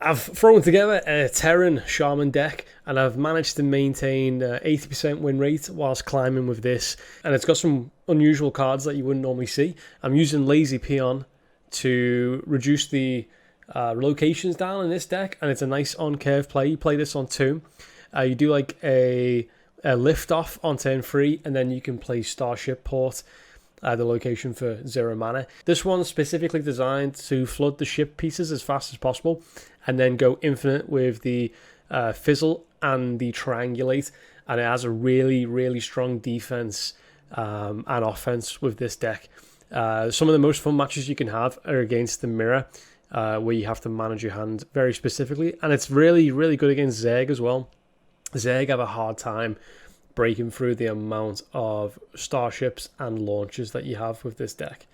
I've thrown together a Terran Shaman deck, and I've managed to maintain 80% win rate whilst climbing with this. And it's got some unusual cards that you wouldn't normally see. I'm using Lazy Peon to reduce the locations down in this deck, and it's a nice on-curve play. You play this on turn. You do like a lift off on turn 3, and then you can play Starship Port, the location for 0 mana. This one's specifically designed to flood the ship pieces as fast as possible, and then go infinite with the fizzle and the triangulate. And it has a really, really strong defense and offense with this deck. Some of the most fun matches you can have are against the Mirror, where you have to manage your hand very specifically, and it's really, really good against Zerg as well. Zerg have a hard time breaking through the amount of starships and launches that you have with this deck.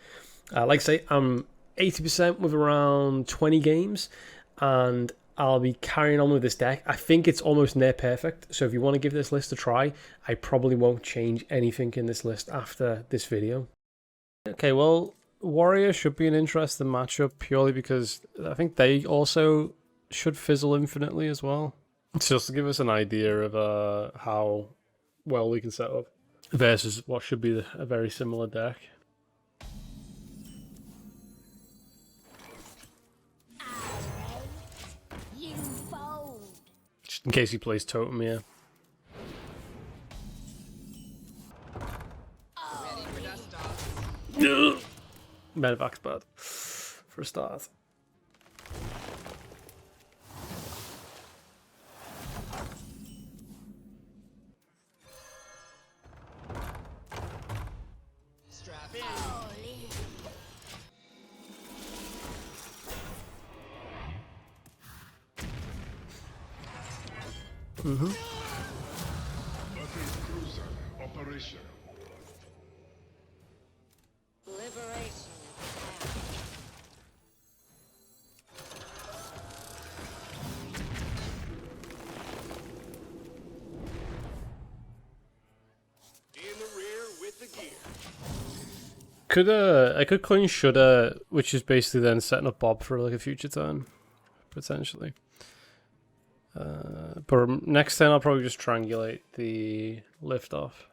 Like I say, I'm 80% with around 20 games, and I'll be carrying on with this deck. I think it's almost near perfect, so if you want to give this list a try, I probably won't change anything in this list after this video. Okay, well, Warrior should be an interesting matchup purely because I think they also should fizzle infinitely as well. It's just to give us an idea of how well we can set up versus what should be a very similar deck. Just in case he plays Totem here. Medevac's bad for a start. Operation. Liberation. In the rear with the gear. I could clean Shudder, which is basically then setting up Bob for like a future turn, potentially. But next turn I'll probably just triangulate the lift off.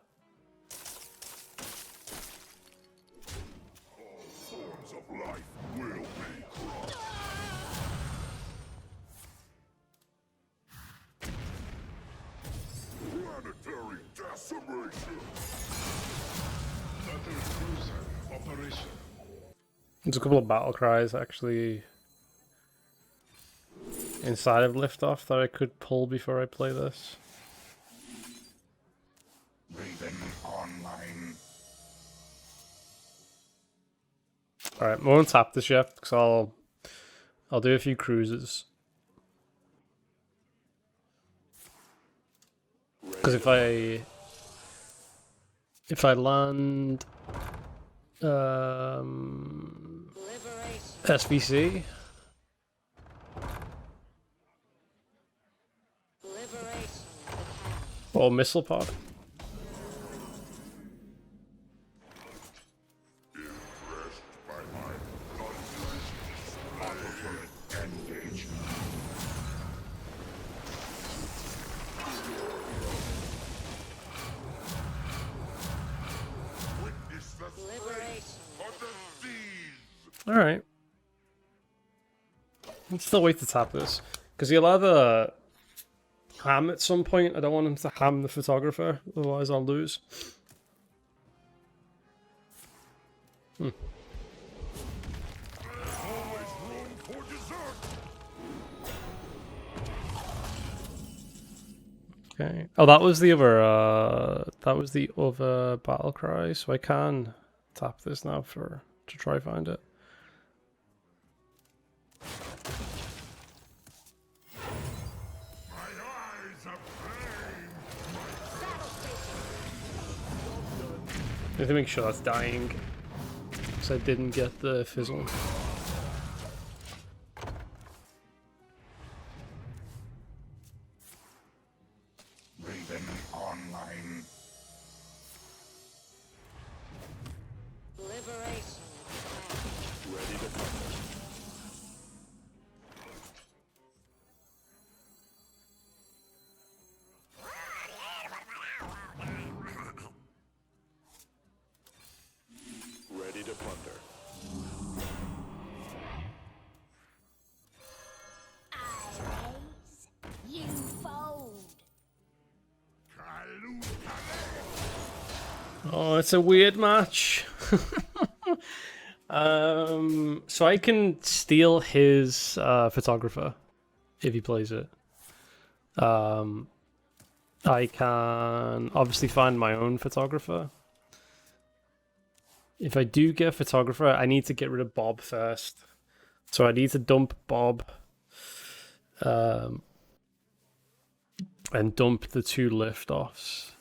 There's a couple of battle cries actually inside of liftoff that I could pull before I play this. Raven online. Alright, I won't tap this yet because I'll do a few cruises. Because if I land SVC or missile pod. Alright. Let's still wait to tap this. Because he'll either ham at some point. I don't want him to ham the photographer, otherwise I'll lose. Okay. Oh, that was the other battle cry, so I can tap this now to try find it. I have to make sure that's dying, because I didn't get the fizzle. Raven online. Liberation. Ready to fight. Oh, it's a weird match. So I can steal his photographer if he plays it. I can obviously find my own photographer. If I do get a photographer, I need to get rid of Bob first. So I need to dump Bob. And dump the 2 lift-offs.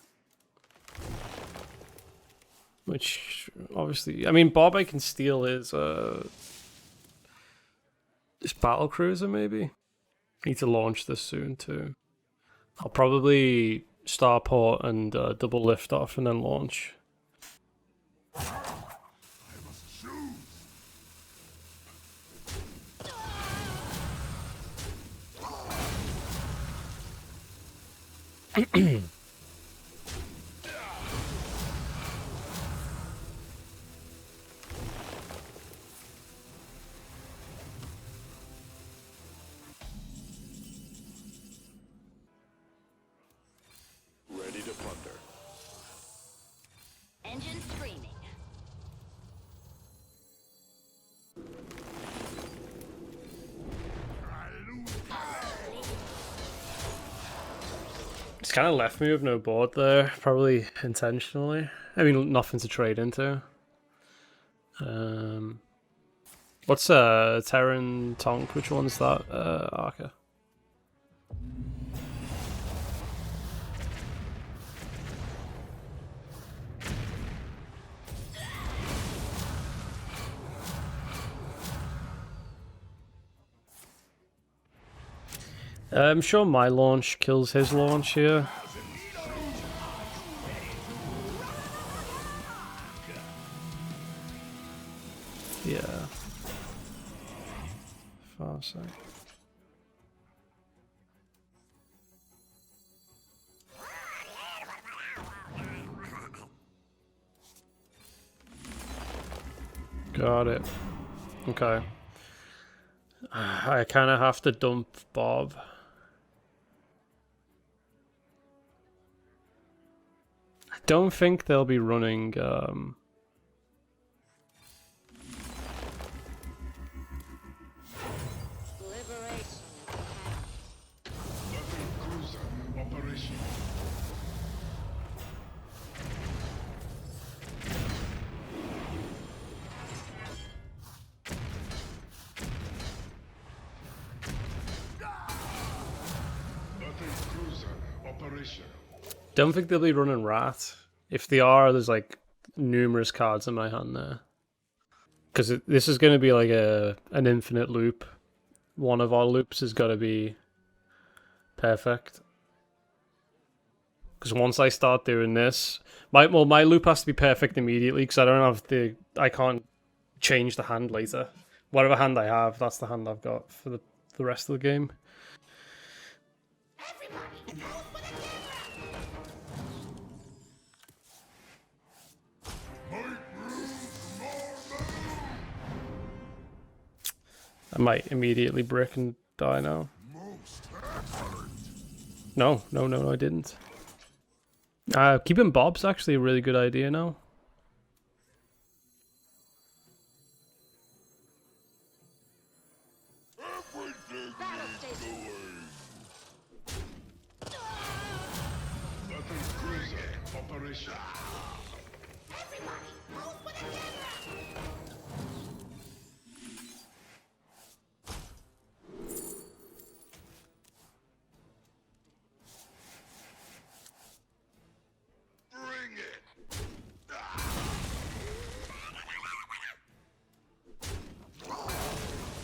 Which, obviously... I mean, Bob I can steal his battle cruiser, maybe? Need to launch this soon, too. I'll probably starport and double lift-off and then launch. Ready to plunder. Engine screaming. It's kind of left me with no board there, probably intentionally. I mean, nothing to trade into. What's Terran Tonk? Which one's that? Arca. I'm sure my launch kills his launch here. Yeah. Far side. Got it. Okay. I kind of have to dump Bob. I don't think they'll be running Liberation. Cruiser operation. Cruiser operation. Don't think they'll be running Rat. If they are, there's like numerous cards in my hand there. Because this is going to be like an infinite loop. One of our loops has got to be perfect. Because once I start doing this, my loop has to be perfect immediately. Because I can't change the hand later. Whatever hand I have, that's the hand I've got for the rest of the game. I might immediately brick and die now. No, I didn't. Keeping Bob's actually a really good idea now. Battle station. Cruiser operation. Bring it.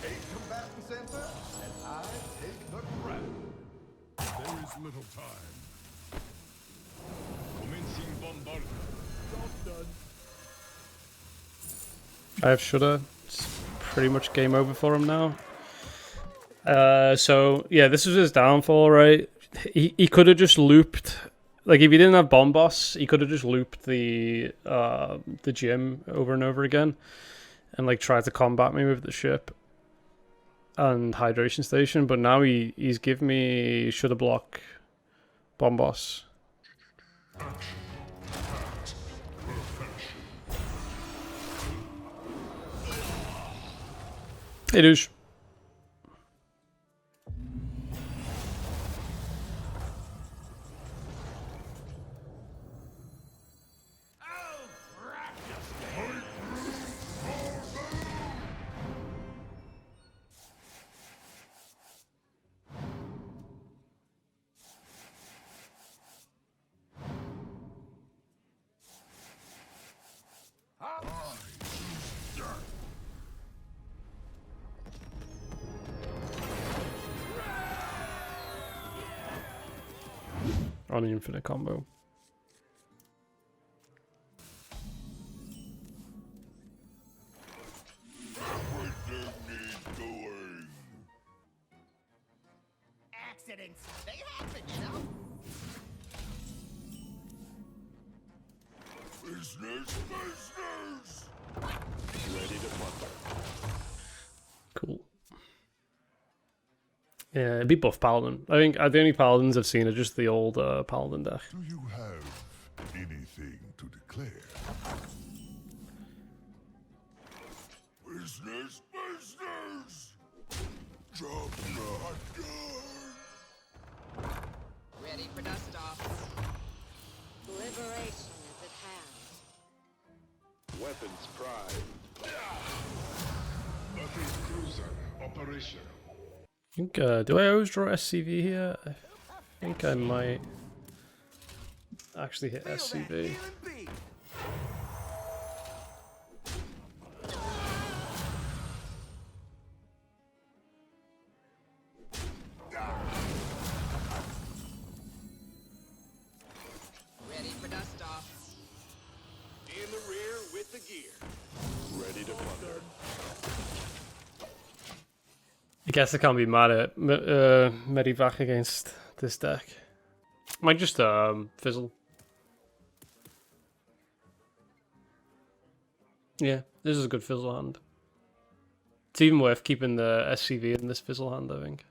Eight combatant center, and I take the crown. There is little time. Commencing bombardment. Job done. I have Shudder. It's pretty much game over for him now. So yeah, this was his downfall, right? He could have just looped. Like if he didn't have Bomb Boss, he could have just looped the gym over and over again, and like tried to combat me with the ship and hydration station. But now he's given me Shudder Block, Bomb Boss. It is. On an infinite combo. Everything needs doing. Accidents, they happen, you know? Business. Ready to plunder. Cool. Yeah, it'd be buff Paladin. I think the only Paladins I've seen are just the old Paladin deck. Do you have anything to declare? Business. Job not done. Ready for dust off. Liberation is at hand. Weapons prime. Battle cruiser operational. I think, do I always draw SCV here? I think I might actually hit SCV. Ready for dust off. In the rear with the gear. Ready to plunder. I guess I can't be mad at Medivac against this deck. Might just fizzle. Yeah, this is a good fizzle hand. It's even worth keeping the SCV in this fizzle hand, I think.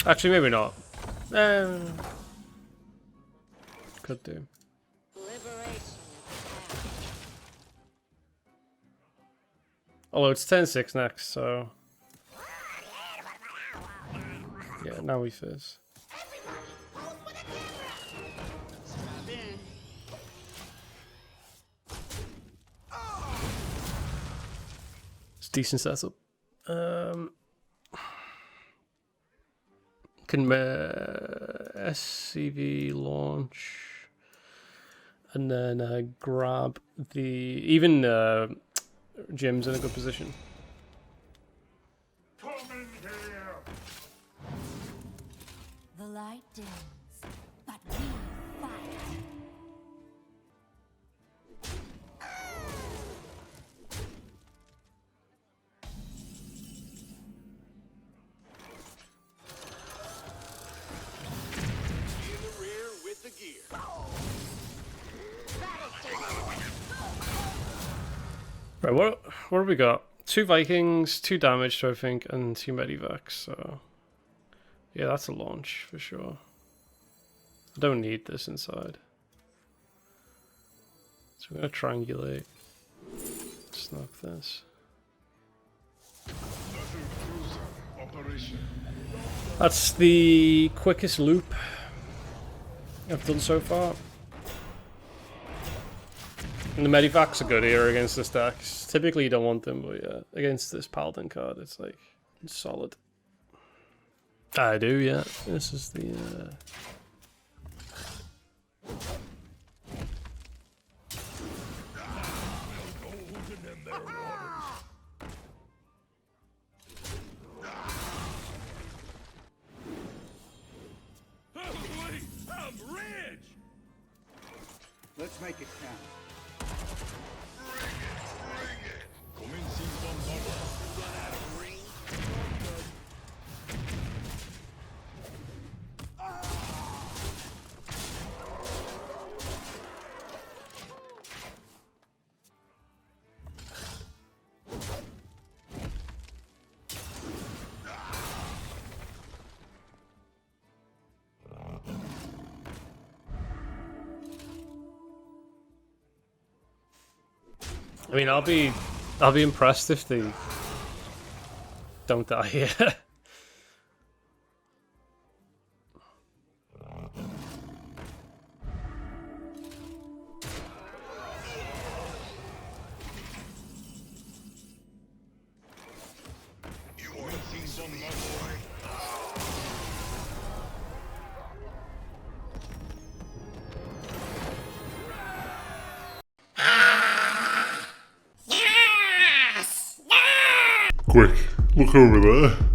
Actually, maybe not. Could do. Liberation is at hand. Although it's 10-6 next, so... Yeah, now we fizz. Strap in. It's a decent setup. Can SCV launch and then grab the even Jim's in a good position. Come in here. The light dims, but we fight. In the rear with the gear. Battle station. Right, what have we got? 2 Vikings, 2 damage, I think, and 2 Medivacs. So yeah, that's a launch for sure. I don't need this inside, so we're gonna triangulate. Snap this. Battle cruiser operation. That's the quickest loop I've done so far. And the Medivacs are good here against this deck. Typically you don't want them, but yeah, against this Paladin card, it's like it's solid. I do, yeah. This is the I'm rich. Let's make it count. Commencing bombardment. Run out of ring. I mean, I'll be impressed if they don't die here. You want to see some more, boy? Quick, look over there.